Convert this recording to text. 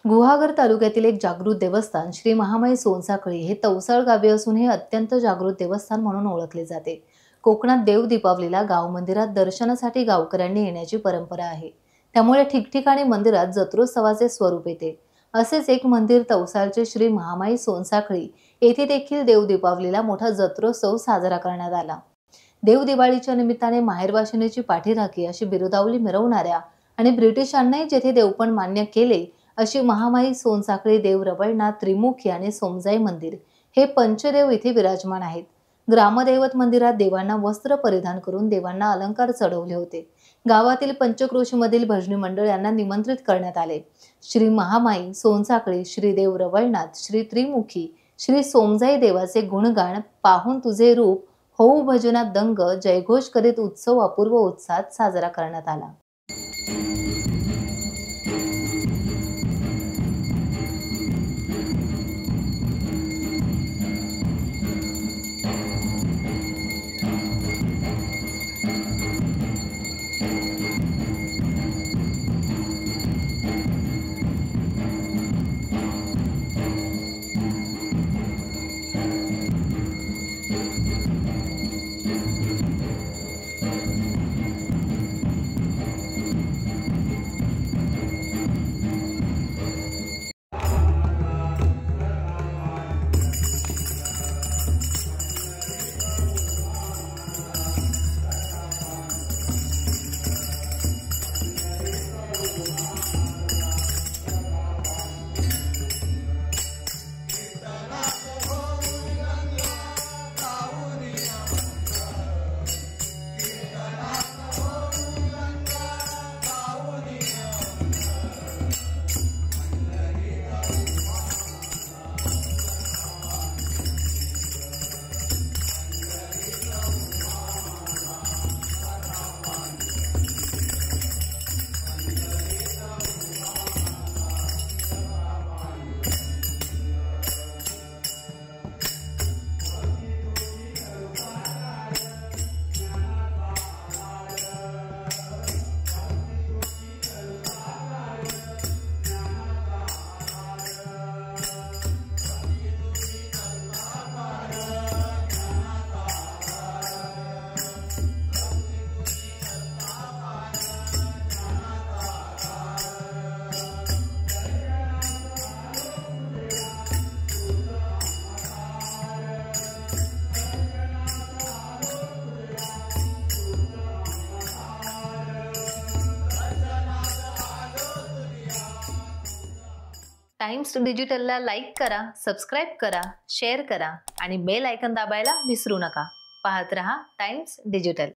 गुहागर तालुक्यातील एक जागृत देवस्थान श्री महामाई सोनसाखळी हे तवसळ गावी असून हे अत्यंत जागृत देवस्थान म्हणून ओळखले जाते। कोकणात देव दीपावलीला गाव मंदिरात दर्शनासाठी गावकऱ्यांनी येण्याची परंपरा आहे। त्यामुळे ठिकठिकाणी मंदिरात जत्रोत्सवाचे स्वरूप येते। असेच एक मंदिर तवसाळचे श्री महामाई सोनसाखळी येथे देखील देव दीपावलीला मोठा जत्रोत्सव साजरा करण्यात आला। देव दिवाळीच्या निमित्ताने माहेरवाशिनीची पाठीराखी अशी बिरुदावली मिरवणाऱ्या आणि ब्रिटिशांनाही जेथे देवपण मान्य केले अशी महामाई सोनसाखळी देव रवळनाथ त्रिमुखी आणि सोमजाई मंदिर हे पंचदेव इथे विराजमान आहेत। ग्रामदैवत मंदिरात देवांना वस्त्र परिधान करून देवांना अलंकार चढवले होते। गावातील पंचक्रोशीमधील भजनी मंडळ यांना निमंत्रित करण्यात आले। श्री महामाई सोनसाखळी, श्री देव रवळनाथ, श्री त्रिमुखी, श्री सोमजाई देवाचे गुणगान पाहून तुझे रूप होऊ भजनात दंग जयघोष करीत उत्सव अपूर्व उत्साहात साजरा करण्यात आला। टाइम्स डिजिटलला लाईक करा, सबस्क्राइब करा, शेअर करा आणि बेल आयकॉन दाबायला विसरू नका। पाहत रहा टाइम्स डिजिटल।